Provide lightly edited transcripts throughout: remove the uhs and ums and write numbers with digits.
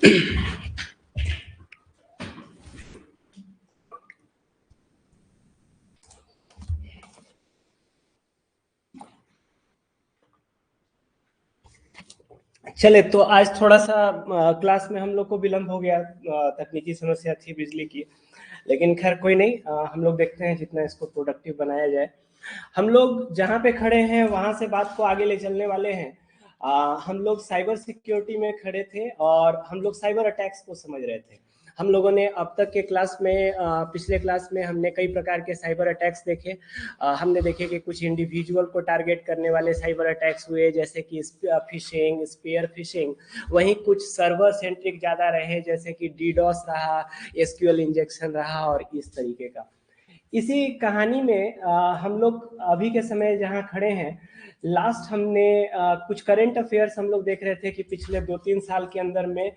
चले तो आज थोड़ा सा क्लास में हम लोग को विलम्ब हो गया, तकनीकी समस्या थी बिजली की, लेकिन खैर कोई नहीं। हम लोग देखते हैं जितना इसको प्रोडक्टिव बनाया जाए। हम लोग जहाँ पे खड़े हैं वहाँ से बात को आगे ले चलने वाले हैं। हम लोग साइबर सिक्योरिटी में खड़े थे और हम लोग साइबर अटैक्स को समझ रहे थे। हम लोगों ने अब तक के क्लास में पिछले क्लास में हमने कई प्रकार के साइबर अटैक्स देखे। हमने देखे कि कुछ इंडिविजुअल को टारगेट करने वाले साइबर अटैक्स हुए, जैसे कि फिशिंग, स्पेयर फिशिंग। वहीं कुछ सर्वर सेंट्रिक ज़्यादा रहे, जैसे कि डीडॉस रहा, एसक्यूएल इंजेक्शन रहा और इस तरीके का। इसी कहानी में हम लोग अभी के समय जहाँ खड़े हैं, लास्ट हमने कुछ करंट अफेयर्स हम लोग देख रहे थे कि पिछले 2-3 साल के अंदर में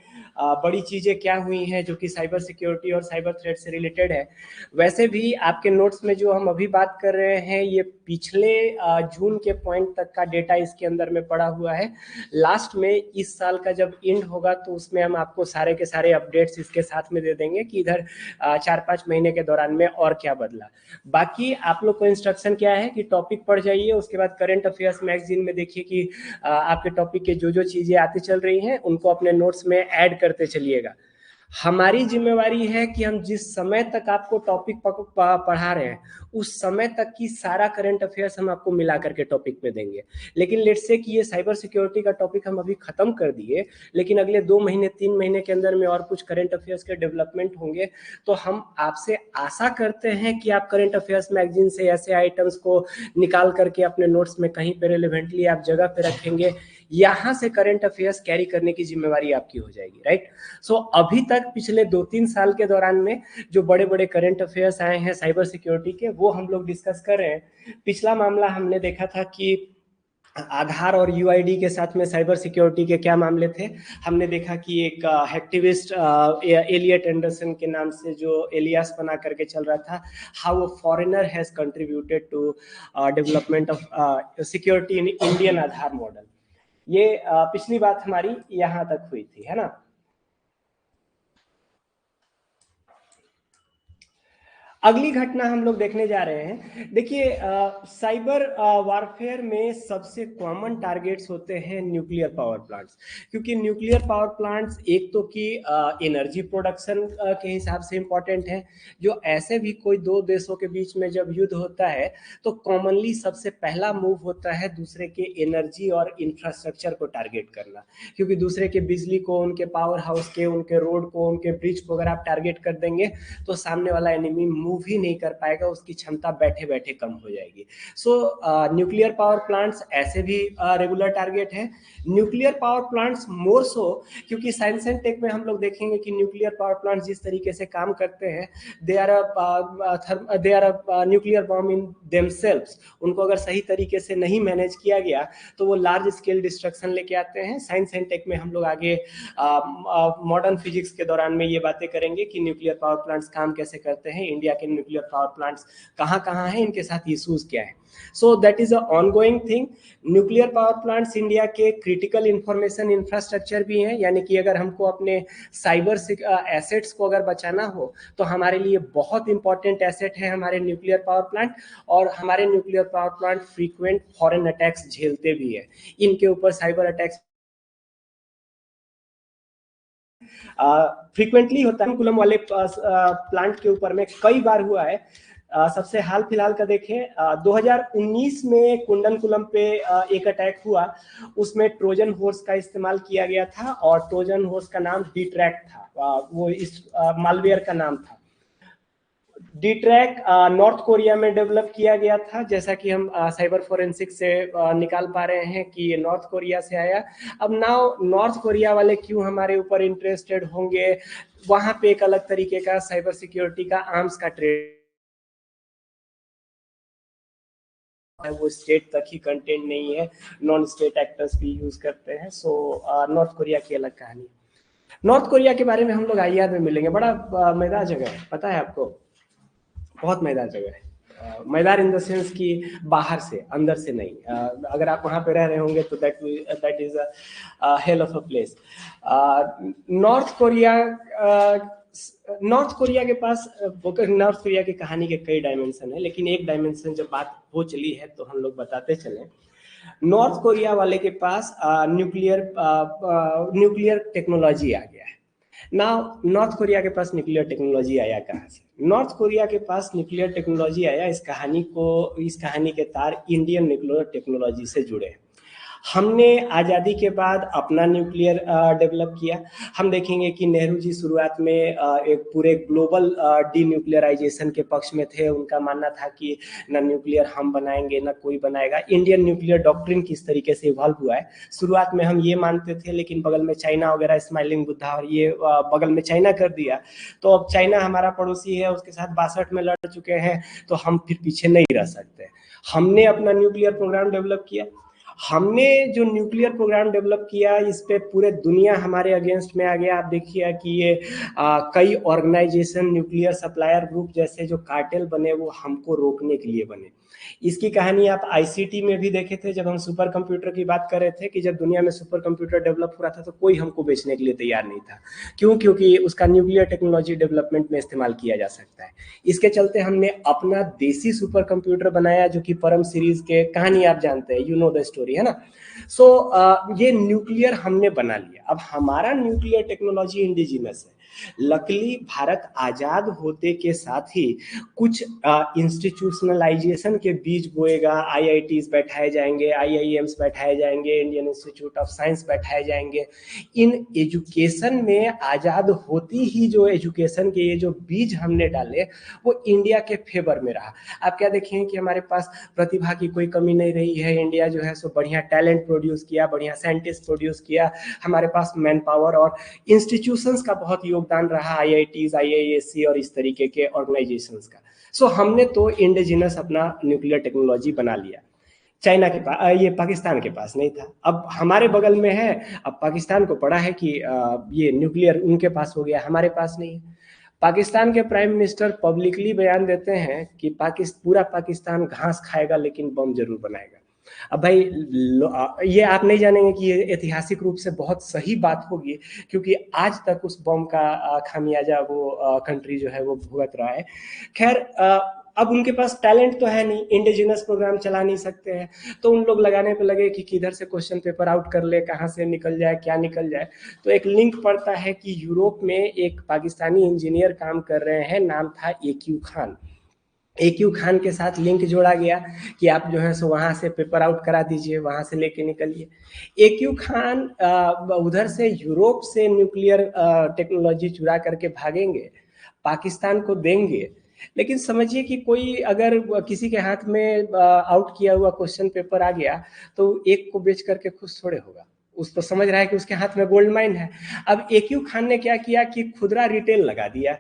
बड़ी चीज़ें क्या हुई हैं जो कि साइबर सिक्योरिटी और साइबर थ्रेट से रिलेटेड है। वैसे भी आपके नोट्स में जो हम अभी बात कर रहे हैं, ये पिछले जून के पॉइंट तक का डेटा इसके अंदर में पड़ा हुआ है। लास्ट में इस साल का जब एंड होगा तो उसमें हम आपको सारे के सारे अपडेट्स इसके साथ में दे देंगे कि इधर 4-5 महीने के दौरान में और क्या बदला। बाकी आप लोग को इंस्ट्रक्शन क्या है कि टॉपिक पढ़ जाइए, उसके बाद करंट अफेयर्स मैगजीन में देखिए कि आपके टॉपिक के जो जो चीज़ें आती चल रही हैं उनको अपने नोट्स में ऐड करते चलिएगा। हमारी जिम्मेवारी है कि हम जिस समय तक आपको टॉपिक पढ़ा रहे हैं उस समय तक की सारा करंट अफेयर्स हम आपको मिला करके टॉपिक में देंगे। लेकिन लेट्स से कि ये साइबर सिक्योरिटी का टॉपिक हम अभी खत्म कर दिए, लेकिन अगले 2 महीने 3 महीने के अंदर में और कुछ करंट अफेयर्स के डेवलपमेंट होंगे, तो हम आपसे आशा करते हैं कि आप करंट अफेयर्स मैगजीन से ऐसे आइटम्स को निकाल करके अपने नोट्स में कहीं पे रिलेवेंटली आप जगह पे रखेंगे। यहाँ से करंट अफेयर्स कैरी करने की जिम्मेवारी आपकी हो जाएगी, राइट। सो अभी तक पिछले 2-3 साल के दौरान में जो बड़े बड़े करंट अफेयर्स आए हैं साइबर सिक्योरिटी के, वो हम लोग डिस्कस कर रहे हैं। पिछला मामला हमने देखा था कि आधार और यूआईडी के साथ में साइबर सिक्योरिटी के क्या मामले थे। हमने देखा कि एक हैक्टिविस्ट एलियट एंडरसन के नाम से जो एलियास बना करके चल रहा था, how a foreigner has contributed to development of security in Indian Aadhaar model. ये पिछली बात हमारी यहाँ तक हुई थी, है ना। अगली घटना हम लोग देखने जा रहे हैं। देखिए, साइबर वारफेयर में सबसे कॉमन टारगेट्स होते हैं न्यूक्लियर पावर प्लांट्स, क्योंकि न्यूक्लियर पावर प्लांट्स एक तो कि एनर्जी प्रोडक्शन के हिसाब से इम्पोर्टेंट है। जो ऐसे भी कोई दो देशों के बीच में जब युद्ध होता है तो कॉमनली सबसे पहला मूव होता है दूसरे के एनर्जी और इंफ्रास्ट्रक्चर को टारगेट करना, क्योंकि दूसरे के बिजली को, उनके पावर हाउस के, उनके रोड को, उनके ब्रिज को अगर आप टारगेट कर देंगे तो सामने वाला एनिमी मूव ही नहीं कर पाएगा, उसकी क्षमता बैठे बैठे कम हो जाएगी। सो न्यूक्लियर पावर प्लांट्स ऐसे भी रेगुलर टारगेट है। न्यूक्लियर पावर प्लांट्स मोर सो, क्योंकि साइंस एंड टेक में हम लोग देखेंगे कि न्यूक्लियर पावर प्लांट्स जिस तरीके से काम करते हैं, they are a nuclear bomb in themselves. उनको अगर सही तरीके से नहीं मैनेज किया गया तो वो लार्ज स्केल डिस्ट्रक्शन लेके आते हैं। साइंस एंड टेक में हम लोग आगे मॉडर्न फिजिक्स के दौरान में ये बातें करेंगे कि न्यूक्लियर पावर प्लांट्स काम कैसे करते हैं, इंडिया के न्यूक्लियर पावर प्लांट्स कहाँ कहाँ हैं, इनके साथ इश्यूज क्या है। So that is a ongoing thing. Nuclear power plants India के क्रिटिकल इंफॉर्मेशन इंफ्रास्ट्रक्चर भी हैं, यानी कि अगर हमको अपने साइबर एसेट्स को अगर बचाना हो तो हमारे लिए बहुत इंपॉर्टेंट एसेट है हमारे न्यूक्लियर पावर प्लांट। और हमारे nuclear power plant frequent foreign attacks झेलते भी है। इनके ऊपर साइबर अटैक्स फ्रीक्वेंटली होता है। कुलम वाले प्लांट के ऊपर में कई बार हुआ है। सबसे हाल फिलहाल का देखें, 2019 में कुंडनकुलम पे एक अटैक हुआ। उसमें ट्रोजन हॉर्स का इस्तेमाल किया गया था और ट्रोजन हॉर्स का नाम डीट्रैक था, वो इस मालवेयर का नाम था। डीट्रैक नॉर्थ कोरिया में डेवलप किया गया था, जैसा कि हम साइबर फोरेंसिक से निकाल पा रहे हैं कि ये नॉर्थ कोरिया से आया। अब नाउ नॉर्थ कोरिया वाले क्यों हमारे ऊपर इंटरेस्टेड होंगे, वहां पे एक अलग तरीके का साइबर सिक्योरिटी का आर्म्स का ट्रेड है, वो स्टेट तक ही कंटेंट नहीं है, नॉन स्टेट एक्टर्स भी यूज करते हैं। सो नॉर्थ कोरिया की अलग कहानी। नॉर्थ कोरिया के बारे में हम लोग आइयाद में मिलेंगे। बड़ा मैदान जगह है, पता है आपको, बहुत मैदान जगह है। मजेदार इन द सेंस कि बाहर से, अंदर से नहीं। अगर आप वहाँ पे रह रहे होंगे तो that is a hell of a place. North Korea, north Korea के पास, नॉर्थ कोरिया की कहानी के कई डायमेंशन है, लेकिन एक डायमेंशन जब बात हो चली है तो हम लोग बताते चले। नॉर्थ कोरिया वाले के पास न्यूक्लियर टेक्नोलॉजी आ गया है ना। नॉर्थ कोरिया के पास न्यूक्लियर टेक्नोलॉजी आया कहाँ से? नॉर्थ कोरिया के पास न्यूक्लियर टेक्नोलॉजी आया, इस कहानी के तार इंडियन न्यूक्लियर टेक्नोलॉजी से जुड़े। हमने आज़ादी के बाद अपना न्यूक्लियर डेवलप किया। हम देखेंगे कि नेहरू जी शुरुआत में एक पूरे ग्लोबल डीन्यूक्लियराइजेशन के पक्ष में थे। उनका मानना था कि ना न्यूक्लियर हम बनाएंगे ना कोई बनाएगा। इंडियन न्यूक्लियर डॉक्ट्रिन किस तरीके से इवॉल्व हुआ है, शुरुआत में हम ये मानते थे, लेकिन बगल में चाइना वगैरह, स्माइलिंग बुद्धा और ये बगल में चाइना कर दिया, तो अब चाइना हमारा पड़ोसी है, उसके साथ 62 में लड़ चुके हैं, तो हम फिर पीछे नहीं रह सकते। हमने अपना न्यूक्लियर प्रोग्राम डेवलप किया। हमने जो न्यूक्लियर प्रोग्राम डेवलप किया, इस पे पूरे दुनिया हमारे अगेंस्ट में आ गया। आप देखिए कि ये कई ऑर्गेनाइजेशन, न्यूक्लियर सप्लायर ग्रुप जैसे जो कार्टेल बने, वो हमको रोकने के लिए बने। इसकी कहानी आप आईसीटी में भी देखे थे, जब हम सुपर कंप्यूटर की बात कर रहे थे कि जब दुनिया में सुपर कंप्यूटर डेवलप हो रहा था तो कोई हमको बेचने के लिए तैयार नहीं था। क्यों? क्योंकि उसका न्यूक्लियर टेक्नोलॉजी डेवलपमेंट में इस्तेमाल किया जा सकता है। इसके चलते हमने अपना देसी सुपर कंप्यूटर बनाया, जो कि परम सीरीज के कहानी आप जानते हैं, यू नो द स्टोरी, है ना। सो ये न्यूक्लियर हमने बना लिया। अब हमारा न्यूक्लियर टेक्नोलॉजी इंडिजिनस है। लकीली भारत आजाद होते के साथ ही कुछ इंस्टीट्यूशनलाइजेशन के बीज बोएगा। आईआईटीज बैठाए जाएंगे, आईआईएम्स बैठाए जाएंगे, इंडियन इंस्टीट्यूट ऑफ साइंस बैठाए जाएंगे। इन एजुकेशन में आजाद होती ही जो एजुकेशन के ये जो बीज हमने डाले, वो इंडिया के फेवर में रहा। आप क्या देखें कि हमारे पास प्रतिभा की कोई कमी नहीं रही है। इंडिया जो है सो बढ़िया टैलेंट प्रोड्यूस किया, बढ़िया साइंटिस्ट प्रोड्यूस किया। हमारे पास मैन पावर और इंस्टीट्यूशंस का बहुत योगदान रहा, आईआईटीज, आईआईएससी और इस तरीके के ऑर्गेनाइजेशंस का। सो हमने तो इंडिजिनस अपना न्यूक्लियर टेक्नोलॉजी बना लिया। चाइना के पास, ये पाकिस्तान के पास नहीं था, अब हमारे बगल में है। अब पाकिस्तान को पड़ा है कि ये न्यूक्लियर उनके पास हो गया, हमारे पास नहीं है। पाकिस्तान के प्राइम मिनिस्टर पब्लिकली बयान देते हैं कि पूरा पाकिस्तान घास खाएगा लेकिन बम जरूर बनाएगा। अब भाई ये आप नहीं जानेंगे कि ये ऐतिहासिक रूप से बहुत सही बात होगी, क्योंकि आज तक उस बम का खामियाजा वो कंट्री जो है वो भुगत रहा है। खैर, अब उनके पास टैलेंट तो है नहीं, इंडिजिनस प्रोग्राम चला नहीं सकते हैं, तो उन लोग लगाने पे लगे कि किधर से क्वेश्चन पेपर आउट कर ले, कहाँ से निकल जाए, क्या निकल जाए। तो एक लिंक पड़ता है कि यूरोप में एक पाकिस्तानी इंजीनियर काम कर रहे हैं, नाम था AQ खान। AQ खान के साथ लिंक जोड़ा गया कि आप जो है सो वहाँ से पेपर आउट करा दीजिए, वहाँ से लेके निकलिए। AQ खान उधर से यूरोप से न्यूक्लियर टेक्नोलॉजी चुरा करके भागेंगे, पाकिस्तान को देंगे। लेकिन समझिए कि कोई अगर किसी के हाथ में आउट किया हुआ क्वेश्चन पेपर आ गया तो एक को बेच करके खुश थोड़े होगा। उस तो समझ रहा है कि उसके हाथ में गोल्ड माइन है। अब AQ खान ने क्या किया कि खुदरा रिटेल लगा दिया,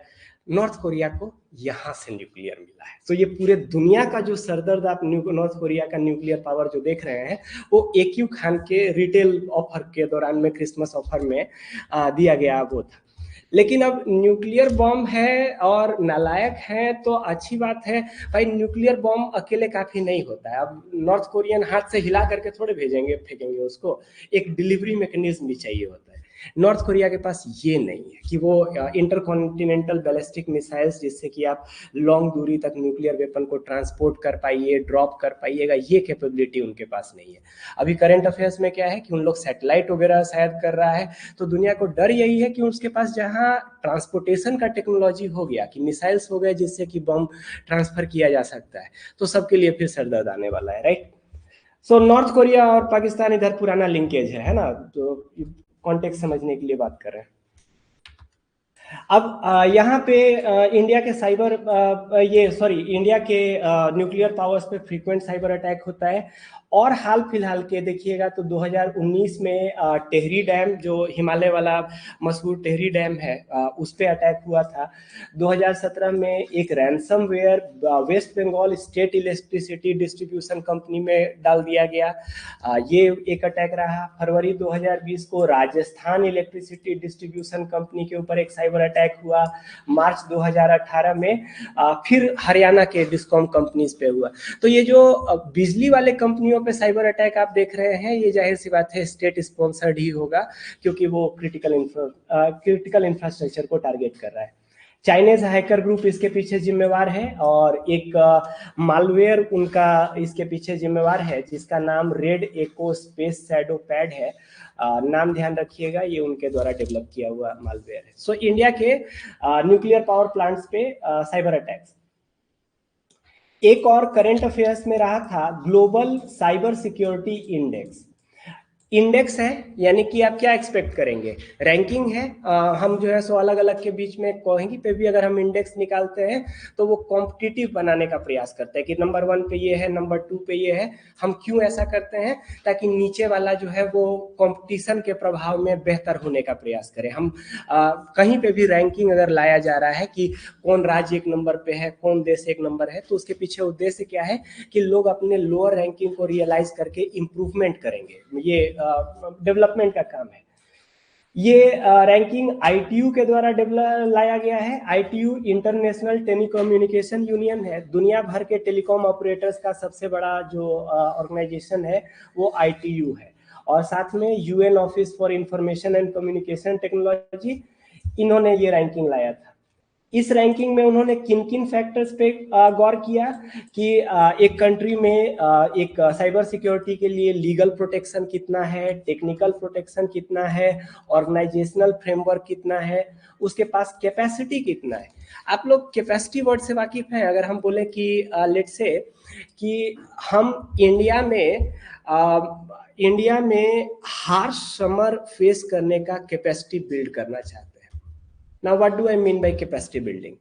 नॉर्थ कोरिया को यहां से न्यूक्लियर मिला है। तो ये पूरे दुनिया का जो सरदर्द आप नॉर्थ कोरिया का न्यूक्लियर पावर जो देख रहे हैं, वो AQ खान के रिटेल ऑफर के दौरान में, क्रिसमस ऑफर में दिया गया वो था। लेकिन अब न्यूक्लियर बॉम्ब है और नालायक है तो अच्छी बात है भाई। न्यूक्लियर बॉम्ब अकेले काफी नहीं होता है। अब नॉर्थ कोरियन हाथ से हिला करके थोड़े भेजेंगे, फेंकेंगे उसको, एक डिलीवरी मैकेनिज्म भी चाहिए होता है। नॉर्थ कोरिया के पास ये नहीं है कि वो इंटरकॉन्टिनेंटल बैलिस्टिक मिसाइल्स, जिससे कि आप लॉन्ग दूरी तक न्यूक्लियर वेपन को ट्रांसपोर्ट कर पाइए, ड्रॉप कर पाइएगा, ये कैपेबिलिटी उनके पास नहीं है। अभी करंट अफेयर्स में क्या है कि उन लोग सैटेलाइट वगैरह शायद कर रहा है, तो दुनिया को डर यही है कि उसके पास जहां ट्रांसपोर्टेशन का टेक्नोलॉजी हो गया, कि मिसाइल्स हो गए जिससे कि बम ट्रांसफर किया जा सकता है, तो सबके लिए फिर सरदर्द आने वाला है, राइट। सो नॉर्थ कोरिया और पाकिस्तान इधर पुराना लिंकेज है ना, तो कॉन्टेक्स्ट समझने के लिए बात कर रहे हैं। अब यहाँ पे इंडिया के इंडिया के न्यूक्लियर पावर्स पे फ्रीक्वेंट साइबर अटैक होता है। और हाल फिलहाल के देखिएगा तो 2019 में टेहरी डैम, जो हिमालय वाला मशहूर टेहरी डैम है, उस पे अटैक हुआ था। 2017 में एक ransomware West Bengal state electricity distribution company में डाल दिया गया, ये एक अटैक रहा। फरवरी 2020 को राजस्थान इलेक्ट्रिसिटी डिस्ट्रीब्यूशन कंपनी के ऊपर एक साइबर साइबर अटैक हुआ मार्च 2018 में, फिर हरियाणा के डिस्कॉम कंपनीज पे हुआ। तो ये जो बिजली वाले कंपनियों पे साइबर अटैक आप देख रहे हैं, ये जाहिर सी बात है स्टेट स्पॉन्सर्ड ही होगा, क्योंकि वो क्रिटिकल इंफ्रास्ट्रक्चर को टारगेट कर रहा है। चाइनीज हैकर ग्रुप इसके पीछे जिम्मेवार है, और एक मालवेयर उनका इसके पीछे जिम्मेवार है जिसका नाम रेड एको स्पेस शैडो पैड है। नाम ध्यान रखिएगा, ये उनके द्वारा डेवलप किया हुआ मालवेयर है। सो इंडिया के न्यूक्लियर पावर प्लांट्स पे साइबर अटैक्स। एक और करंट अफेयर्स में रहा था global cyber security index. Index है, यानी कि आप क्या एक्सपेक्ट करेंगे, रैंकिंग है। हम जो है सो अलग अलग के बीच में कहीं पे भी अगर हम इंडेक्स निकालते हैं तो वो कॉम्पिटिटिव बनाने का प्रयास करते हैं कि नंबर 1 पे ये है, नंबर 2 पे ये है। हम क्यों ऐसा करते हैं, ताकि नीचे वाला जो है वो कंपटीशन के प्रभाव में बेहतर होने का प्रयास करें। हम कहीं पे भी रैंकिंग अगर लाया जा रहा है कि कौन राज्य एक नंबर पे है, कौन देश एक नंबर है, तो उसके पीछे उद्देश्य क्या है कि लोग अपने लोअर रैंकिंग को रियलाइज करके इंप्रूवमेंट करेंगे। ये डेवलपमेंट का काम है। ये रैंकिंग आईटीयू के द्वारा लाया गया है। आईटीयू इंटरनेशनल टेलीकम्युनिकेशन यूनियन है, दुनिया भर के टेलीकॉम ऑपरेटर्स का सबसे बड़ा जो ऑर्गेनाइजेशन है वो आईटीयू है। और साथ में UN office for information and communication technology, इन्होंने ये रैंकिंग लाया था। इस रैंकिंग में उन्होंने किन किन फैक्टर्स पे गौर किया कि एक कंट्री में एक साइबर सिक्योरिटी के लिए लीगल प्रोटेक्शन कितना है, टेक्निकल प्रोटेक्शन कितना है, ऑर्गेनाइजेशनल फ्रेमवर्क कितना है, उसके पास कैपेसिटी कितना है। आप लोग कैपेसिटी वर्ड से वाकिफ हैं? अगर हम बोले कि लेट्स से कि हम इंडिया में हार्श समर फेस करने का कैपेसिटी बिल्ड करना चाहते हैं। Now what do I mean by capacity building?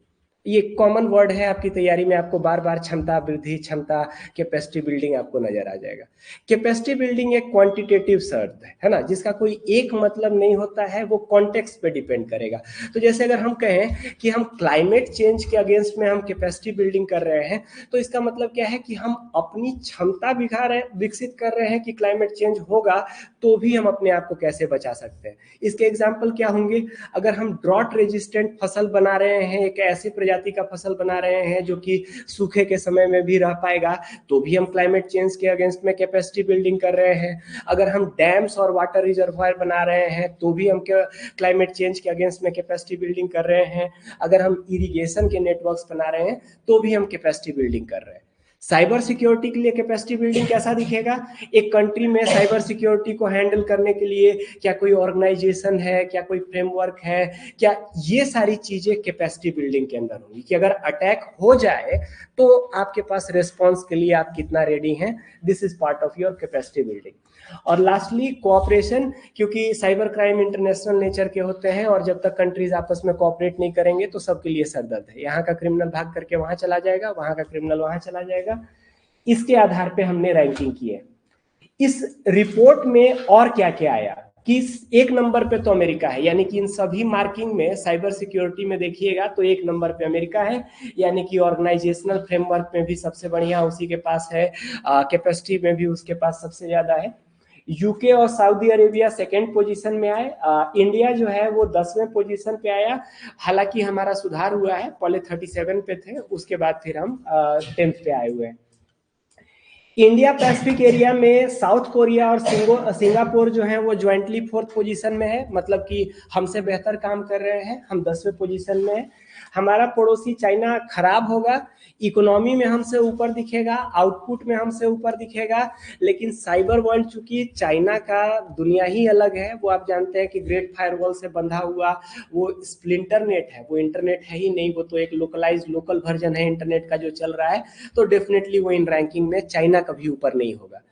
ये कॉमन वर्ड है, आपकी तैयारी में आपको बार बार क्षमता वृद्धि, क्षमता, कैपेसिटी बिल्डिंग आपको नजर आ जाएगा। कैपेसिटी बिल्डिंग एक क्वांटिटेटिव शब्द है ना, जिसका कोई एक मतलब नहीं होता है, वो कॉन्टेक्स्ट पे डिपेंड करेगा। तो जैसे अगर हम कहें कि हम क्लाइमेट चेंज के अगेंस्ट में हम कैपेसिटी बिल्डिंग कर रहे हैं, तो इसका मतलब क्या है कि हम अपनी क्षमता विकसित कर रहे हैं कि क्लाइमेट चेंज होगा तो भी हम अपने आप को कैसे बचा सकते हैं। इसके एग्जाम्पल क्या होंगे, अगर हम ड्रॉट रेजिस्टेंट फसल बना रहे हैं, एक ऐसी प्रजाति का फसल बना रहे हैं जो कि सूखे के समय में भी रह पाएगा, तो भी हम क्लाइमेट चेंज के अगेंस्ट में कैपेसिटी बिल्डिंग कर रहे हैं। अगर हम डैम्स और वाटर रिजर्वायर बना रहे हैं तो भी हम क्लाइमेट चेंज के अगेंस्ट में कैपेसिटी बिल्डिंग कर रहे हैं। अगर हम इरिगेशन के नेटवर्क्स बना रहे हैं तो भी हम कैपेसिटी बिल्डिंग कर रहे हैं। साइबर सिक्योरिटी के लिए कैपेसिटी बिल्डिंग कैसा दिखेगा, एक कंट्री में साइबर सिक्योरिटी को हैंडल करने के लिए क्या कोई ऑर्गेनाइजेशन है, क्या कोई फ्रेमवर्क है, क्या ये सारी चीजें कैपेसिटी बिल्डिंग के अंदर होंगी कि अगर अटैक हो जाए तो आपके पास रिस्पॉन्स के लिए आप कितना रेडी हैं। This is part of your capacity building. और लास्टली कोऑपरेशन, क्योंकि साइबर क्राइम इंटरनेशनल नेचर के होते हैं और जब तक कंट्रीज आपस में कोऑपरेट नहीं करेंगे तो सबके लिए सरदर्द है। यहाँ का क्रिमिनल भाग करके वहां चला जाएगा, वहां का क्रिमिनल वहां चला जाएगा। इसके आधार पे हमने रैंकिंग की है। इस रिपोर्ट में और क्या क्या आया कि एक नंबर पे तो अमेरिका है, यानी कि इन सभी मार्किंग में साइबर सिक्योरिटी में देखिएगा तो एक नंबर पे अमेरिका है, यानी कि ऑर्गेनाइजेशनल फ्रेमवर्क में भी सबसे बढ़िया उसी के पास है, कैपेसिटी में भी उसके पास सबसे ज्यादा है। यूके और सऊदी अरेबिया सेकेंड पोजीशन में आए। इंडिया जो है वो 10वें पोजीशन पे आया। हालांकि हमारा सुधार हुआ है, पहले 37 पे थे, उसके बाद फिर हम 10th पे आए हुए हैं। इंडिया पैसिफिक एरिया में साउथ कोरिया और सिंगापुर जो है वो ज्वाइंटली 4th पोजीशन में है, मतलब कि हमसे बेहतर काम कर रहे हैं, हम 10वें पोजीशन में है। हमारा पड़ोसी चाइना खराब होगा, इकोनॉमी में हमसे ऊपर दिखेगा, आउटपुट में हमसे ऊपर दिखेगा, लेकिन साइबर वर्ल्ड चूंकि चाइना का दुनिया ही अलग है, वो आप जानते हैं कि ग्रेट फायरवॉल से बंधा हुआ वो स्प्लिंटर नेट है, वो इंटरनेट है ही नहीं, वो तो एक लोकल वर्जन है इंटरनेट का जो चल रहा है, तो डेफिनेटली वो इन रैंकिंग में चाइना कभी ऊपर नहीं होगा।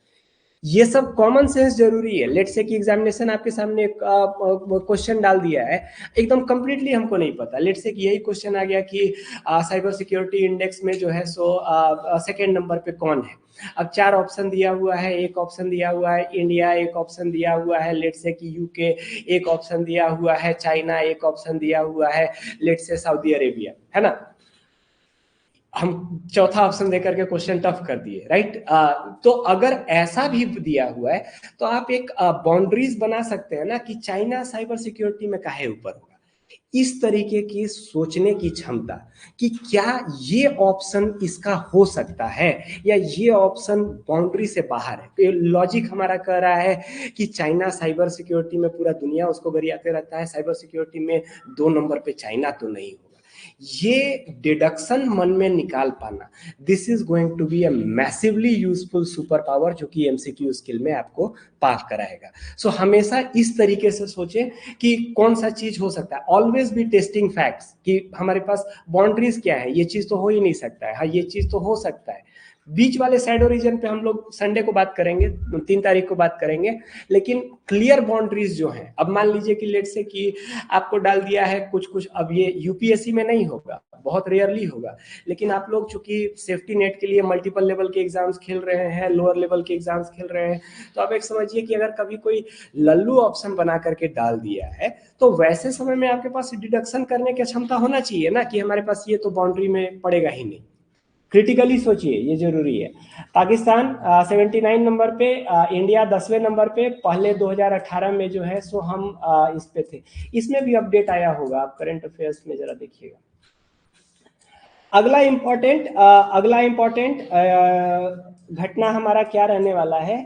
ये सब कॉमन सेंस जरूरी है। लेट्स से कि एग्जामिनेशन आपके सामने क्वेश्चन डाल दिया है, एकदम कंप्लीटली हमको नहीं पता, लेट्स से कि यही क्वेश्चन आ गया कि साइबर सिक्योरिटी इंडेक्स में जो है सो सेकेंड नंबर पे कौन है। अब 4 ऑप्शन दिया हुआ है, एक ऑप्शन दिया हुआ है इंडिया, एक ऑप्शन दिया हुआ है लेट्स से कि यूके, एक ऑप्शन दिया हुआ है चाइना, एक ऑप्शन दिया हुआ है लेट्स से सऊदी अरेबिया, है ना। हम चौथा ऑप्शन देकर के क्वेश्चन टफ कर दिए, राइट। तो अगर ऐसा भी दिया हुआ है तो आप एक बाउंड्रीज बना सकते हैं ना कि चाइना साइबर सिक्योरिटी में काहे ऊपर होगा, इस तरीके की सोचने की क्षमता कि क्या ये ऑप्शन इसका हो सकता है या ये ऑप्शन बाउंड्री से बाहर है। तो लॉजिक हमारा कह रहा है कि चाइना साइबर सिक्योरिटी में पूरा दुनिया उसको गरियाते रहता है, साइबर सिक्योरिटी में 2 नंबर पे चाइना तो नहीं होगा। ये डिडक्शन मन में निकाल पाना, this is going to be a massively useful super power जो कि एमसीक्यू स्किल में आपको पास कराएगा। सो हमेशा इस तरीके से सोचें कि कौन सा चीज हो सकता है। ऑलवेज बी टेस्टिंग फैक्ट्स कि हमारे पास बाउंड्रीज क्या है, ये चीज तो हो ही नहीं सकता है, हाँ ये चीज तो हो सकता है। बीच वाले शैडो रीजन पे हम लोग संडे को बात करेंगे, 3 तारीख को बात करेंगे। लेकिन क्लियर बाउंड्रीज जो हैं, अब मान लीजिए कि लेट से कि आपको डाल दिया है कुछ कुछ, अब ये यूपीएससी में नहीं होगा, बहुत रेयरली होगा, लेकिन आप लोग चूंकि सेफ्टी नेट के लिए मल्टीपल लेवल के एग्जाम्स खेल रहे हैं, लोअर लेवल के एग्जाम्स खेल रहे हैं, तो आप एक समझिए कि अगर कभी कोई लल्लू ऑप्शन बना करके डाल दिया है तो वैसे समय में आपके पास डिडक्शन करने की क्षमता होना चाहिए ना, कि हमारे पास ये तो बाउंड्री में पड़ेगा ही नहीं। क्रिटिकली सोचिए, ये जरूरी है। पाकिस्तान 79 नंबर पे, इंडिया 10वें नंबर पे, पहले 2018 में जो है सो हम इस पे थे। इसमें भी अपडेट आया होगा, आप करंट अफेयर्स में जरा देखिएगा। अगला इंपॉर्टेंट घटना हमारा क्या रहने वाला है,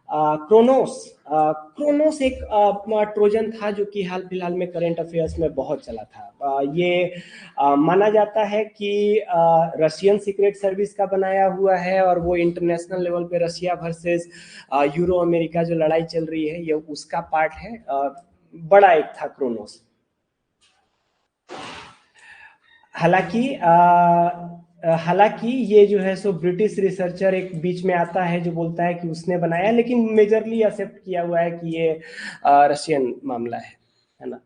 क्रोनोस। क्रोनोस एक ट्रोजन था जो कि हाल फिलहाल में करंट अफेयर्स में बहुत चला था। ये माना जाता है कि रशियन सीक्रेट सर्विस का बनाया हुआ है और वो इंटरनेशनल लेवल पे रशिया वर्सेस यूरो अमेरिका जो लड़ाई चल रही है ये उसका पार्ट है। बड़ा एक था क्रोनोस। हालांकि हालांकि ये जो है सो ब्रिटिश रिसर्चर एक बीच में आता है जो बोलता है कि उसने बनाया, लेकिन मेजरली एक्सेप्ट किया हुआ है कि ये रशियन मामला है ना।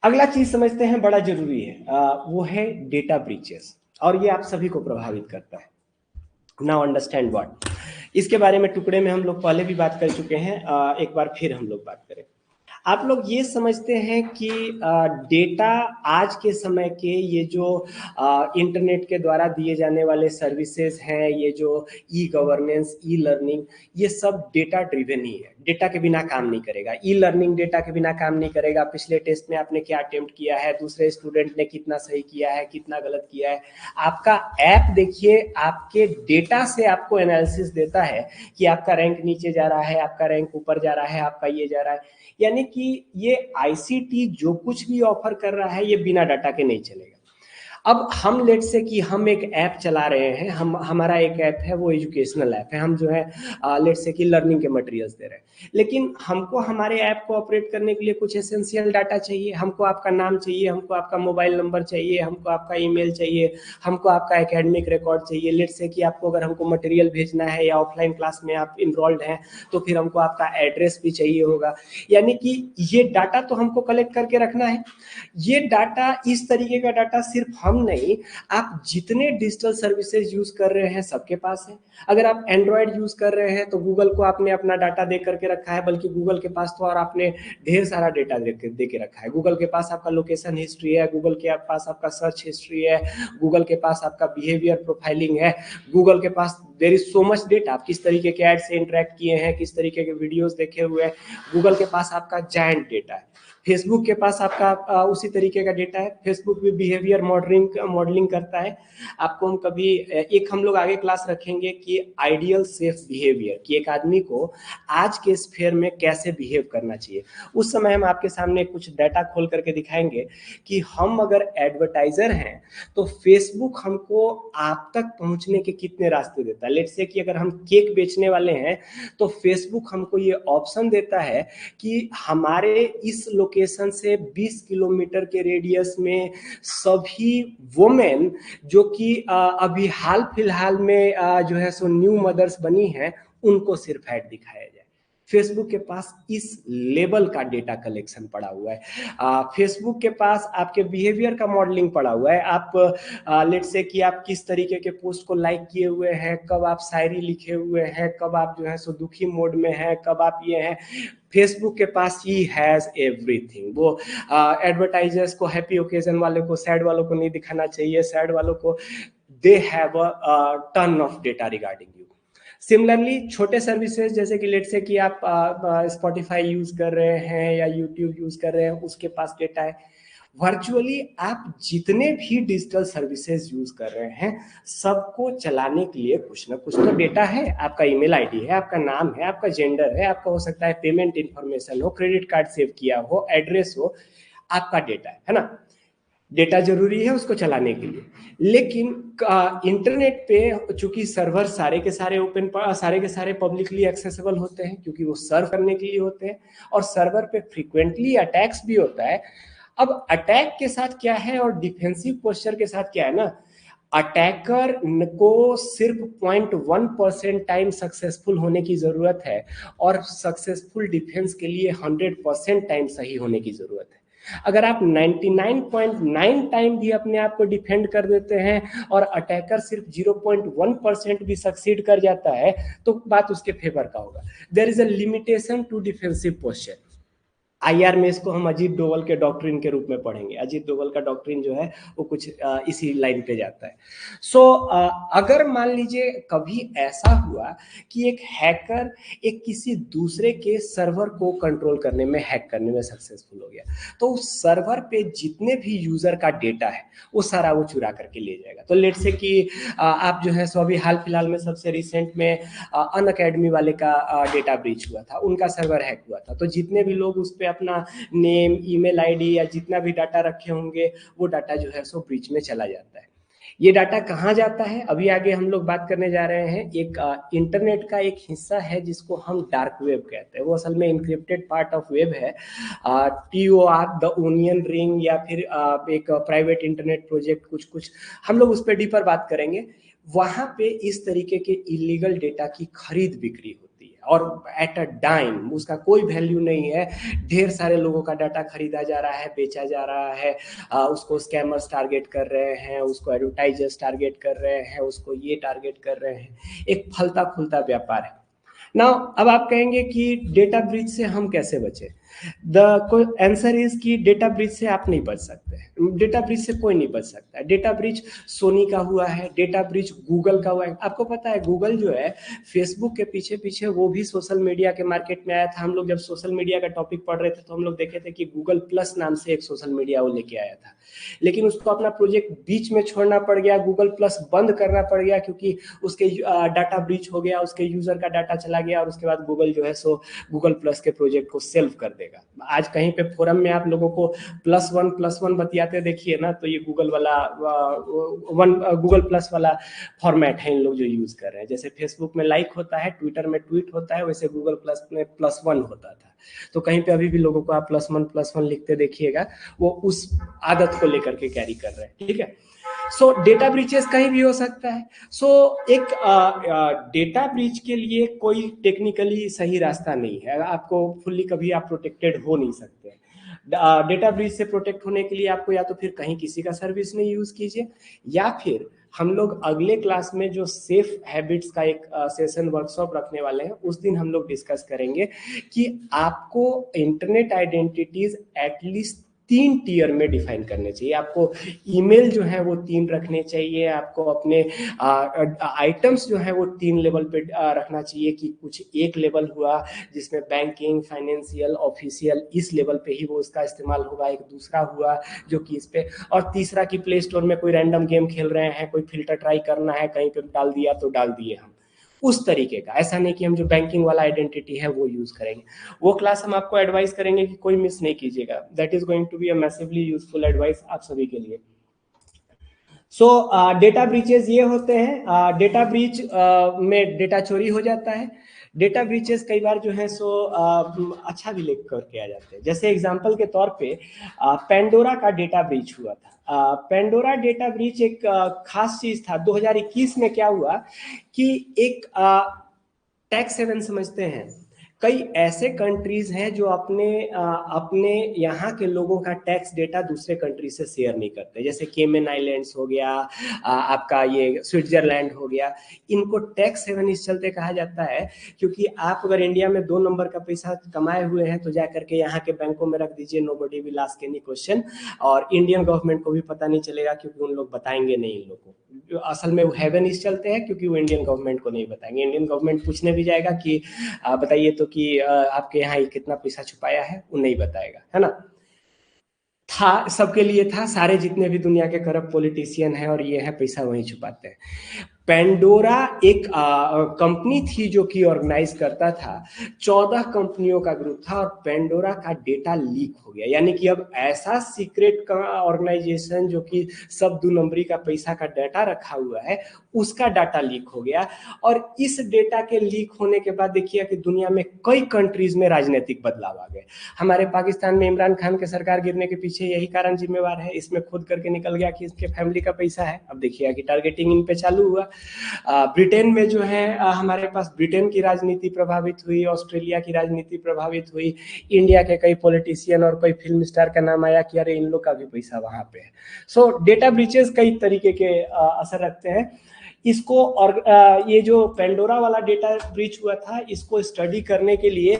अगला चीज समझते हैं, बड़ा जरूरी है, वो है डेटा ब्रीचेस, और ये आप सभी को प्रभावित करता है। नाउ अंडरस्टैंड व्हाट, इसके बारे में टुकड़े में हम लोग पहले भी बात कर चुके हैं, एक बार फिर हम लोग बात करें। आप लोग ये समझते हैं कि डेटा आज के समय के ये जो इंटरनेट के द्वारा दिए जाने वाले सर्विसेज हैं, ये जो ई गवर्नेंस, ई लर्निंग, ये सब डेटा ड्रिवन ही है, डेटा के बिना काम नहीं करेगा। ई लर्निंग डेटा के बिना काम नहीं करेगा। पिछले टेस्ट में आपने क्या अटेम्प्ट किया है, दूसरे स्टूडेंट ने कितना सही किया है, कितना गलत किया है, आपका ऐप देखिए आपके डेटा से आपको एनालिसिस देता है कि आपका रैंक नीचे जा रहा है, आपका रैंक ऊपर जा रहा है, आपका ये जा रहा है। यानी कि ये आईसीटी जो कुछ भी ऑफर कर रहा है ये बिना डाटा के नहीं चलेगा। अब हम लेट से कि हम एक ऐप चला रहे हैं, हमारा एक ऐप है वो एजुकेशनल ऐप है, हम जो है लेट से कि लर्निंग के मटेरियल्स दे रहे हैं, लेकिन हमको हमारे ऐप को ऑपरेट करने के लिए कुछ एसेंशियल डाटा चाहिए। हमको आपका नाम चाहिए, हमको आपका मोबाइल नंबर चाहिए, हमको आपका ईमेल चाहिए, हमको आपका एकेडमिक रिकॉर्ड चाहिए। लेट से कि आपको अगर हमको मटेरियल भेजना है या ऑफलाइन क्लास में आप इनरोल्ड हैं तो फिर हमको आपका एड्रेस भी चाहिए होगा। यानी कि ये डाटा तो हमको कलेक्ट करके रखना है। ये डाटा, इस तरीके का डाटा सिर्फ हम नहीं, आप जितने डिजिटल सर्विसेज यूज कर रहे हैं सबके पास है। अगर आप एंड्रॉयड यूज कर रहे हैं तो गूगल को आपने अपना डाटा दे करके रखा है, बल्कि गूगल के पास तो और आपने ढेर सारा डेटा दे के रखा है। गूगल के पास आपका लोकेशन हिस्ट्री है, गूगल के पास आपका सर्च हिस्ट्री है, गूगल के पास आपका बिहेवियर प्रोफाइलिंग है, गूगल के पास there is so much data. आप किस तरीके के एड से इंटरेक्ट किए हैं, किस तरीके के वीडियोस देखे हुए हैं, गूगल के पास आपका जायंट डेटा है। फेसबुक के पास आपका उसी तरीके का डेटा है। फेसबुक भी बिहेवियर मॉडलिंग करता है। आपको हम कभी एक हम लोग आगे क्लास रखेंगे कि आइडियल सेफ बिहेवियर, कि एक आदमी को आज के स्फेयर में कैसे बिहेव करना चाहिए। उस समय हम आपके सामने कुछ डाटा खोल करके दिखाएंगे कि हम अगर एडवर्टाइजर हैं तो फेसबुक हमको आप तक पहुंचने के कितने रास्ते देता है। लेट्स से कि अगर हम केक बेचने वाले हैं तो फेसबुक हमको ये ऑप्शन देता है कि हमारे इस लोकेशन से 20 किलोमीटर के रेडियस में सभी वुमेन जो कि अभी हाल फिलहाल में जो है सो न्यू मदर्स बनी हैं उनको सिर्फ ऐड दिखाया जाए। फेसबुक के पास इस लेवल का डेटा कलेक्शन पड़ा हुआ है। फेसबुक के पास आपके बिहेवियर का मॉडलिंग पड़ा हुआ है। आप लेट से कि आप किस तरीके के पोस्ट को लाइक किए हुए हैं, कब आप शायरी लिखे हुए हैं, कब आप जो है सो दुखी मोड में हैं, कब आप ये हैं। फेसबुक के पास ही हैज एवरीथिंग। वो एडवर्टाइजर्स को हैप्पी ओकेजन वाले को, सैड वालों को नहीं दिखाना चाहिए, सैड वालों को, they have a ton of data regarding you. Similarly छोटे सर्विसेज जैसे कि लेट से कि आप स्पॉटिफाई यूज कर रहे हैं या यूट्यूब यूज कर रहे हैं, उसके पास डेटा है। वर्चुअली आप जितने भी डिजिटल सर्विसेज यूज कर रहे हैं सबको चलाने के लिए कुछ ना कुछ तो डेटा है। आपका ईमेल आईडी है, आपका नाम है, आपका जेंडर है, आपका हो सकता है पेमेंट इंफॉर्मेशन हो, क्रेडिट कार्ड सेव किया हो, एड्रेस हो, आपका डेटा है ना। डेटा जरूरी है उसको चलाने के लिए, लेकिन इंटरनेट पे चूंकि सर्वर सारे के सारे सारे के सारे पब्लिकली एक्सेसिबल होते हैं क्योंकि वो सर्व करने के लिए होते हैं, और सर्वर पे फ्रीक्वेंटली अटैक्स भी होता है। अब अटैक के साथ क्या है और डिफेंसिव पोस्चर के साथ क्या है ना, अटैकर को सिर्फ 0.1% टाइम सक्सेसफुल होने की जरूरत है और सक्सेसफुल डिफेंस के लिए 100% टाइम सही होने की जरूरत है। अगर आप 99.9 टाइम भी अपने आप को डिफेंड कर देते हैं और अटैकर सिर्फ 0.1% भी सक्सीड कर जाता है तो बात उसके फेवर का होगा। There is a limitation to defensive posture. IR में इसको हम अजीत डोवल के डॉक्ट्रिन के रूप में पढ़ेंगे। अजीत डोवल का डॉक्ट्रिन जो है वो कुछ इसी लाइन पे जाता है। सो अगर मान लीजिए कभी ऐसा हुआ कि एक हैकर एक किसी दूसरे के सर्वर को कंट्रोल करने में, हैक करने में सक्सेसफुल हो गया, तो उस सर्वर पे जितने भी यूजर का डेटा है वो सारा वो चुरा करके ले जाएगा। तो लेट से कि आप जो है सो अभी हाल फिलहाल में सबसे रिसेंट में अन अकेडमी वाले का डेटा ब्रीच हुआ था, उनका सर्वर हैक हुआ था। तो जितने भी लोग उस पर अपना नेम, ईमेल आईडी या जितना भी डाटा रखे होंगे वो डाटा जो है सो ब्रीच में चला जाता है। ये डाटा कहाँ जाता है अभी आगे हम लोग बात करने जा रहे हैं। एक इंटरनेट का एक हिस्सा है जिसको हम डार्क वेब कहते हैं, वो असल में इंक्रिप्टेड पार्ट ऑफ वेब है। TOR, द ओनियन रिंग, या फिर एक प्राइवेट इंटरनेट प्रोजेक्ट, कुछ कुछ हम लोग उस पर डीपर बात करेंगे। वहां पे इस तरीके के इलीगल डेटा की खरीद बिक्री होती है और एट अ डाइम उसका कोई वैल्यू नहीं है। ढेर सारे लोगों का डाटा खरीदा जा रहा है, बेचा जा रहा है, उसको स्कैमर्स टारगेट कर रहे हैं, उसको एडवर्टाइजर्स टारगेट कर रहे हैं, उसको ये टारगेट कर रहे हैं। एक फलता फूलता व्यापार है। नाउ अब आप कहेंगे कि डेटा ब्रीच से हम कैसे बचे। द आंसर इज कि डेटा ब्रीच से आप नहीं बच सकते। डेटा ब्रीच से कोई नहीं बच सकता। डेटा ब्रीच सोनी का हुआ है, डेटा ब्रीच गूगल का हुआ है। आपको पता है गूगल जो है फेसबुक के पीछे पीछे वो भी सोशल मीडिया के मार्केट में आया था। हम लोग जब सोशल मीडिया का टॉपिक पढ़ रहे थे तो हम लोग देखे थे कि गूगल प्लस नाम से एक सोशल मीडिया वो लेके आया था, लेकिन उसको अपना प्रोजेक्ट बीच में छोड़ना पड़ गया, गूगल प्लस बंद करना पड़ गया क्योंकि उसके डाटा ब्रीच हो गया, उसके यूजर का डाटा चला गया, और उसके बाद गूगल जो है सो गूगल प्लस के प्रोजेक्ट को सेल्फ कर देगा। आज कहीं पे फोरम में आप लोगों को +1 बतियाते देखिए ना, तो ये गूगल वाला गूगल प्लस वाला फॉर्मेट है इन लोग जो यूज कर रहे हैं। जैसे फेसबुक में लाइक होता है, ट्विटर में ट्वीट होता है, वैसे गूगल प्लस में +1 होता था। तो कहीं पे अभी भी लोगों को आप +1 लिखते देखिएगा, वो उस आदत को लेकर के कैरी कर रहे हैं। ठीक है, सो डेटा ब्रीचेस कहीं भी हो सकता है। सो एक डेटा ब्रीच के लिए कोई टेक्निकली सही रास्ता नहीं है। आपको फुल्ली कभी आप प्रोटेक्टेड हो नहीं सकते। डेटा ब्रीच से प्रोटेक्ट होने के लिए आपको या तो फिर कहीं किसी का सर्विस नहीं यूज कीजिए, या फिर हम लोग अगले क्लास में जो सेफ हैबिट्स का एक सेशन वर्कशॉप रखने वाले हैं उस दिन हम लोग डिस्कस करेंगे कि आपको इंटरनेट आइडेंटिटीज एटलीस्ट 3 टियर में डिफाइन करने चाहिए। आपको ईमेल जो है वो 3 रखने चाहिए, आपको अपने आइटम्स जो है वो 3 लेवल पे रखना चाहिए कि कुछ एक लेवल हुआ जिसमें बैंकिंग, फाइनेंशियल, ऑफिशियल, इस लेवल पे ही वो उसका इस्तेमाल होगा। एक दूसरा हुआ जो कि इस पे, और तीसरा कि प्ले स्टोर में कोई रैंडम गेम खेल रहे हैं, कोई फिल्टर ट्राई करना है, कहीं पे डाल दिया तो डाल दिए हम, उस तरीके का। ऐसा नहीं कि हम जो बैंकिंग वाला आइडेंटिटी है वो यूज करेंगे। वो क्लास हम आपको एडवाइस करेंगे कि कोई मिस नहीं कीजिएगा। That is going to be a massively useful advice आप सभी के लिए। सो डेटा ब्रीचेस ये होते हैं। डेटा ब्रीच में डेटा चोरी हो जाता है। डेटा ब्रीचेस कई बार जो है सो अच्छा भी लिख करके आ जाते हैं। जैसे एग्जांपल के तौर पे पेंडोरा का डेटा ब्रीच हुआ था। पेंडोरा डेटा ब्रीच एक खास चीज था। 2021 में क्या हुआ कि एक टैक्स हेवन समझते हैं, कई ऐसे कंट्रीज हैं जो अपने यहाँ के लोगों का टैक्स डेटा दूसरे कंट्री से शेयर नहीं करते। जैसे केमन आइलैंड्स हो गया, आपका ये स्विट्जरलैंड हो गया। इनको टैक्स हेवन इस चलते कहा जाता है क्योंकि आप अगर इंडिया में 2 नंबर का पैसा कमाए हुए हैं तो जा करके यहाँ के बैंकों में रख दीजिए, nobody will ask any question, और इंडियन गवर्नमेंट को भी पता नहीं चलेगा क्योंकि उन लोग बताएंगे नहीं इन लोगों को। असल में वो हेवन इस चलते हैं क्योंकि वो इंडियन गवर्नमेंट को नहीं बताएंगे। इंडियन गवर्नमेंट पूछने भी जाएगा कि बताइए तो कि आपके यहाँ कितना पैसा छुपाया है, वो नहीं बताएगा, है ना। था, सबके लिए था, सारे जितने भी दुनिया के करप्ट पॉलिटिशियन हैं और ये है पैसा वहीं छुपाते हैं। पेंडोरा एक कंपनी थी जो कि ऑर्गेनाइज करता था, 14 कंपनियों का ग्रुप था और पेंडोरा का डेटा लीक हो गया। यानी कि अब ऐसा सीक्रेट का ऑर्गेनाइजेशन जो कि सब 2 नंबरी का पैसा का डाटा रखा हुआ है, उसका डाटा लीक हो गया। और इस डेटा के लीक होने के बाद देखिए कि दुनिया में कई कंट्रीज में राजनीतिक बदलाव आ गए। हमारे पाकिस्तान में इमरान खान के सरकार गिरने के पीछे यही कारण जिम्मेवार है, इसमें खुद करके निकल गया कि इसके फैमिली का पैसा है। अब देखिए कि टारगेटिंग इन पे चालू हुआ। ब्रिटेन में जो है हमारे पास ब्रिटेन की राजनीति प्रभावित हुई, ऑस्ट्रेलिया की राजनीति प्रभावित हुई, इंडिया के कई पॉलिटिशियन और कई फिल्म स्टार का नाम आया कि अरे इन लोग का भी पैसा वहां पे है। सो डेटा ब्रीचेस कई तरीके के असर रखते हैं इसको। और ये जो पेंडोरा वाला डेटा ब्रीच हुआ था, इसको स्टडी करने के लिए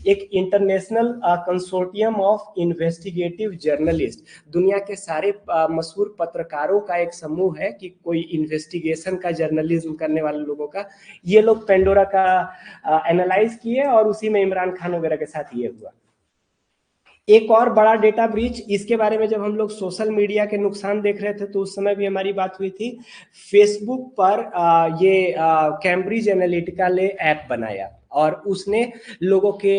एक international consortium of investigative journalist, दुनिया के सारे मशहूर पत्रकारों का एक समूह है कि कोई इन्वेस्टिगेशन का जर्नलिज्म करने वाले लोगों का, ये लोग पेंडोरा का एनालाइज किए और उसी में इमरान खान वगैरह के साथ ये हुआ। एक और बड़ा डेटा ब्रीच, इसके बारे में जब हम लोग सोशल मीडिया के नुकसान देख रहे थे तो उस समय भी हमारी बात हुई थी। फेसबुक पर ये कैम्ब्रिज एनालिटिका ने ऐप बनाया और उसने लोगों के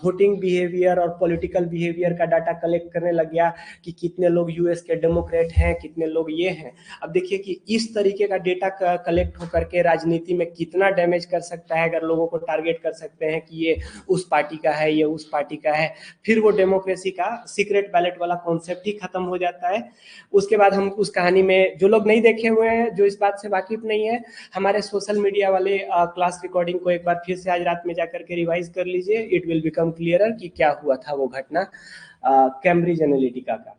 वोटिंग बिहेवियर और पॉलिटिकल बिहेवियर का डाटा कलेक्ट करने लग गया कि कितने लोग यूएस के डेमोक्रेट हैं, कितने लोग ये हैं। अब देखिए कि इस तरीके का डेटा कलेक्ट होकर के राजनीति में कितना डैमेज कर सकता है, अगर लोगों को टारगेट कर सकते हैं कि ये उस पार्टी का है, ये उस पार्टी का है, फिर वो डेमोक्रेसी का सीक्रेट बैलेट वाला कॉन्सेप्ट ही खत्म हो जाता है। उसके बाद हम उस कहानी में, जो लोग नहीं देखे हुए हैं, जो इस बात से वाकिफ नहीं है, हमारे सोशल मीडिया वाले क्लास रिकॉर्डिंग को एक बार फिर से आज रात में जाकर के रिवाइज कर लीजिए, इट विल बिकम क्लियरर कि क्या हुआ था वो घटना कैम्ब्रिज एनालिटिका का।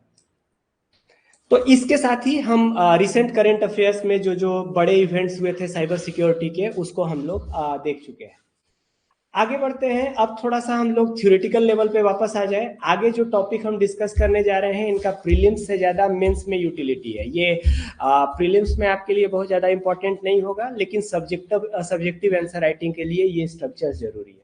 तो इसके साथ ही हम रिसेंट करंट अफेयर्स में जो जो बड़े इवेंट्स हुए थे साइबर सिक्योरिटी के, उसको हम लोग देख चुके हैं। आगे बढ़ते हैं, अब थोड़ा सा हम लोग थ्योरेटिकल लेवल पे वापस आ जाए। आगे जो टॉपिक हम डिस्कस करने जा रहे हैं, इनका प्रीलिम्स से ज्यादा मेंस में यूटिलिटी है। ये प्रीलिम्स में आपके लिए बहुत ज्यादा इंपॉर्टेंट नहीं होगा, लेकिन सब्जेक्टिव आंसर राइटिंग के लिए ये स्ट्रक्चर जरूरी है।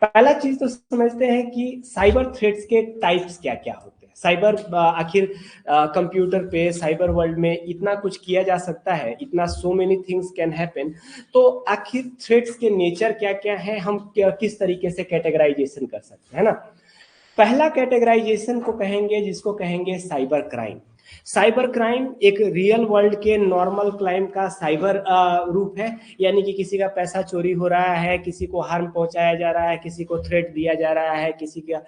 पहला चीज तो समझते हैं कि साइबर थ्रेट्स के टाइप्स क्या क्या होते हैं। साइबर आखिर कंप्यूटर पे, साइबर वर्ल्ड में इतना कुछ किया जा सकता है, इतना so many things can happen. तो आखिर थ्रेट्स के नेचर क्या क्या है, हम किस तरीके से कैटेगराइजेशन कर सकते हैं ना। पहला कैटेगराइजेशन को कहेंगे, जिसको कहेंगे साइबर क्राइम। साइबर क्राइम एक रियल वर्ल्ड के नॉर्मल क्राइम का साइबर रूप है। यानी कि किसी का पैसा चोरी हो रहा है, किसी को हार्म पहुंचाया जा रहा है, किसी को थ्रेट दिया जा रहा है, किसी का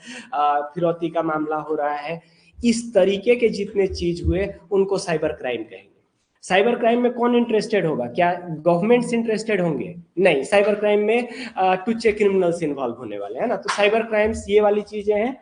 फिरौती का मामला हो रहा है, इस तरीके के जितने चीज हुए उनको साइबर क्राइम कहेंगे। साइबर क्राइम में कौन इंटरेस्टेड होगा? क्या गवर्नमेंट्स इंटरेस्टेड होंगे? नहीं, साइबर क्राइम में टुच्चे क्रिमिनल्स इन्वॉल्व होने वाले हैं ना। तो साइबर क्राइम्स ये वाली चीजें हैं।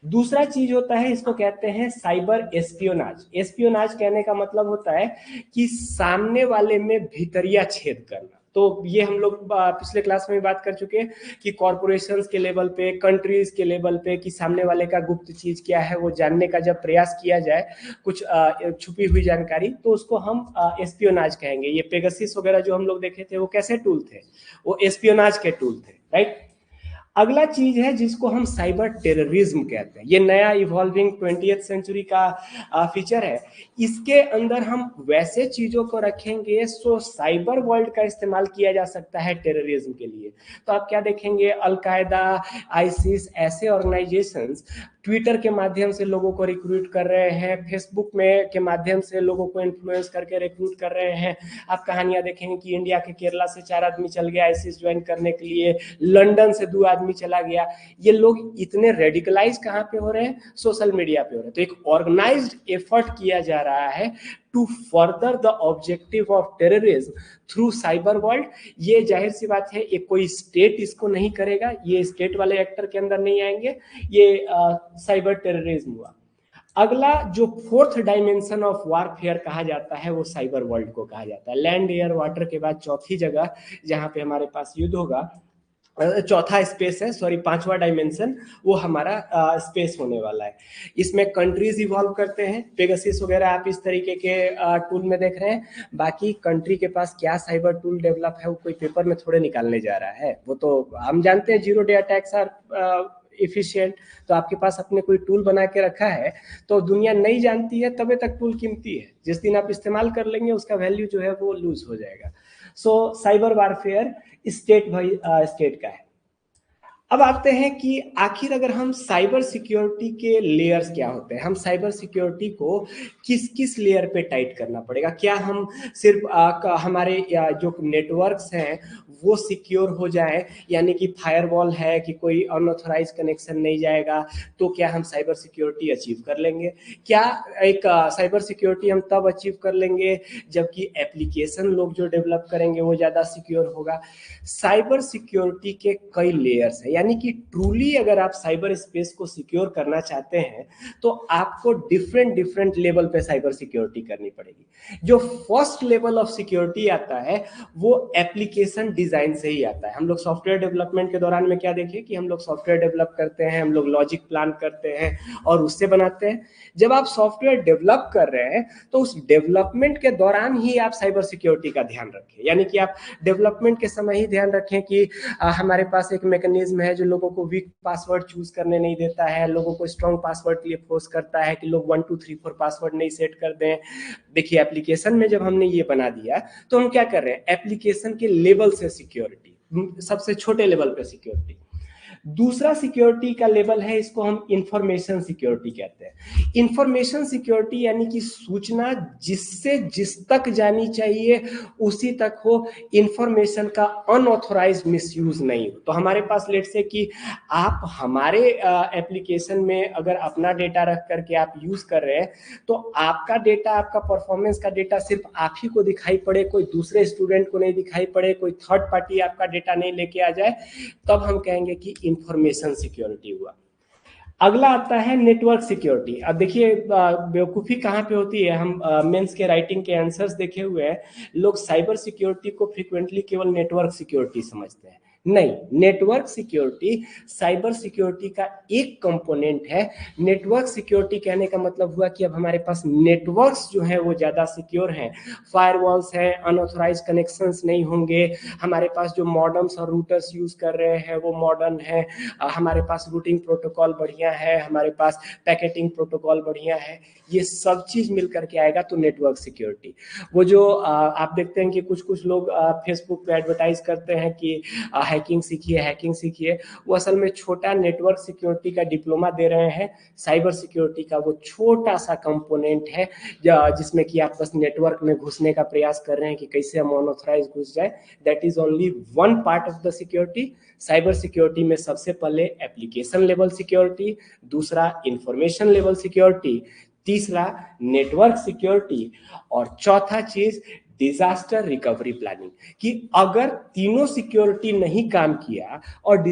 दूसरा चीज होता है, इसको कहते हैं साइबर एस्पियोनाज। एस्पियोनाज कहने का मतलब होता है कि सामने वाले में भीतरिया छेद करना। तो ये हम लोग पिछले क्लास में बात कर चुके हैं कि कॉरपोरेशंस के लेवल पे, कंट्रीज के लेवल पे, कि सामने वाले का गुप्त चीज क्या है वो जानने का जब प्रयास किया जाए, कुछ छुपी हुई जानकारी, तो उसको हम एस्पियोनाज कहेंगे। ये पेगासस वगैरह जो हम लोग देखे थे वो कैसे टूल थे? वो एस्पियोनाज के टूल थे, राइट। अगला चीज है जिसको हम साइबर टेररिज्म कहते हैं। ये नया इवॉल्विंग 20th सेंचुरी का फीचर है। इसके अंदर हम वैसे चीजों को रखेंगे, सो साइबर वर्ल्ड का इस्तेमाल किया जा सकता है टेररिज्म के लिए। तो आप क्या देखेंगे, अलकायदा, आईसिस, ऐसे ऑर्गेनाइजेशंस ट्विटर के माध्यम से लोगों को रिक्रूट कर रहे हैं, फेसबुक में के माध्यम से लोगों को इन्फ्लुएंस करके रिक्रूट कर रहे हैं। आप कहानियां देखेंगे कि इंडिया के केरला से 4 आदमी चल गया आईसिस ज्वाइन करने के लिए, लंदन से 2 आदमी चला गया। ये लोग इतने रेडिकलाइज कहाँ पे हो रहे हैं? सोशल मीडिया पे हो रहे हैं। तो एक ऑर्गेनाइज्ड एफर्ट किया जा रहा है to further the objective of terrorism through cyber world. ये जाहिर सी बात है, ये कोई स्टेट इसको नहीं करेगा, ये स्टेट वाले एक्टर के अंदर नहीं आएंगे, ये साइबर टेररिज्म हुआ। अगला जो फोर्थ डायमेंशन ऑफ वारफेयर कहा जाता है, वो साइबर वर्ल्ड को कहा जाता है। लैंड, एयर, वाटर के बाद चौथी जगह जहां पे हमारे पास युद्ध होगा, चौथा स्पेस है, सॉरी, पांचवा डायमेंशन, वो हमारा स्पेस होने वाला है। इसमें कंट्रीज इवॉल्व करते हैं। पेगासस वगैरह आप इस तरीके के टूल में देख रहे हैं। बाकी कंट्री के पास क्या साइबर टूल डेवलप है वो कोई पेपर में थोड़े निकालने जा रहा है। वो तो हम जानते हैं, zero day attacks are efficient, तो आपके पास अपने कोई टूल बना के रखा है तो दुनिया नहीं जानती है तबे तक टूल कीमती है, जिस दिन आप इस्तेमाल कर लेंगे उसका वैल्यू जो है वो लूज हो जाएगा। सो cyber warfare state by state का है। अब आते हैं कि आखिर अगर हम साइबर सिक्योरिटी के लेयर्स क्या होते हैं, हम साइबर सिक्योरिटी को किस किस लेयर पे टाइट करना पड़ेगा। क्या हम सिर्फ हमारे जो नेटवर्क्स हैं वो सिक्योर हो जाए, यानी कि फायरवॉल है कि कोई अनऑथराइज कनेक्शन नहीं जाएगा, तो क्या हम साइबर सिक्योरिटी अचीव कर लेंगे? क्या एक साइबर सिक्योरिटी हम तब अचीव कर लेंगे जबकि एप्लीकेशन लोग जो डेवलप करेंगे वो ज़्यादा सिक्योर होगा। साइबर सिक्योरिटी के कई लेयर्स हैं, यानी कि ट्रूली अगर आप साइबर स्पेस को सिक्योर करना चाहते हैं तो आपको डिफरेंट डिफरेंट लेवल पे साइबर सिक्योरिटी करनी पड़ेगी। जो फर्स्ट लेवल ऑफ सिक्योरिटी आता है वो एप्लीकेशन डिजाइन से ही आता है। हम लोग सॉफ्टवेयर डेवलपमेंट के दौरान में क्या देखें कि हम लोग सॉफ्टवेयर डेवलप करते हैं, हम लोग लॉजिक प्लान करते हैं और उससे बनाते हैं। जब आप सॉफ्टवेयर डेवलप कर रहे हैं तो उस डेवलपमेंट के दौरान ही आप साइबर सिक्योरिटी का ध्यान रखें, यानी कि आप डेवलपमेंट के समय ही ध्यान रखें कि हमारे पास एक मैकेनिज्म है जो लोगों को वीक पासवर्ड चूज करने नहीं देता है, लोगों को स्ट्रॉन्ग पासवर्ड के लिए फोर्स करता है कि लोग 1 2 3 4 पासवर्ड नहीं सेट कर दें। देखिए एप्लीकेशन में जब हमने ये बना दिया तो हम क्या कर रहे हैं, एप्लीकेशन के लेवल से सिक्योरिटी, सबसे छोटे लेवल पे सिक्योरिटी। दूसरा सिक्योरिटी का लेवल है, इसको हम इंफॉर्मेशन सिक्योरिटी कहते हैं। इंफॉर्मेशन सिक्योरिटी यानी कि सूचना जिससे जिस तक जानी चाहिए उसी तक हो, इंफॉर्मेशन का अनऑथराइज्ड मिसयूज नहीं हो। तो हमारे पास लेट से कि आप हमारे एप्लीकेशन में अगर अपना डेटा रख करके आप यूज कर रहे हैं तो आपका डेटा, आपका परफॉर्मेंस का डेटा सिर्फ आप ही को दिखाई पड़े, कोई दूसरे स्टूडेंट को नहीं दिखाई पड़े, कोई थर्ड पार्टी आपका डेटा नहीं लेके आ जाए, तब हम कहेंगे कि इंफॉर्मेशन सिक्योरिटी हुआ। अगला आता है नेटवर्क सिक्योरिटी। अब देखिए बेवकूफ़ी कहाँ पे होती है, हम मेंस के राइटिंग के आंसर्स देखे हुए हैं, लोग साइबर सिक्योरिटी को फ्रीक्वेंटली केवल नेटवर्क सिक्योरिटी समझते हैं। नहीं, नेटवर्क सिक्योरिटी साइबर सिक्योरिटी का एक कंपोनेंट है। नेटवर्क सिक्योरिटी कहने का मतलब हुआ कि अब हमारे पास नेटवर्क्स जो हैं वो ज़्यादा सिक्योर हैं, फायरवॉल्स हैं, अनऑथराइज कनेक्शंस नहीं होंगे, हमारे पास जो मॉडेम्स और रूटर्स यूज कर रहे हैं वो मॉडर्न है, हमारे पास रूटिंग प्रोटोकॉल बढ़िया है, हमारे पास पैकेटिंग प्रोटोकॉल बढ़िया है। ये सब चीज मिल करके आएगा तो नेटवर्क सिक्योरिटी। वो जो आप देखते हैं कि कुछ कुछ लोग फेसबुक पे एडवर्टाइज करते हैं कि हैकिंग सीखिए, हैकिंग सीखिए, वो असल में छोटा नेटवर्क सिक्योरिटी का डिप्लोमा दे रहे हैं। साइबर सिक्योरिटी का वो छोटा सा कंपोनेंट है जिसमें कि आप बस नेटवर्क में घुसने का प्रयास कर रहे हैं कि कैसे हम अनऑथराइज घुस जाए। That is only one part of the security. Cyber security में सबसे पहले एप्लीकेशन लेवल सिक्योरिटी, दूसरा इंफॉर्मेशन लेवल सिक्योरिटी, तीसरा नेटवर्क सिक्योरिटी और चौथा चीज डिजास्टर रिकवरी प्लानिंग। कि अगर तीनों सिक्योरिटी नहीं काम किया और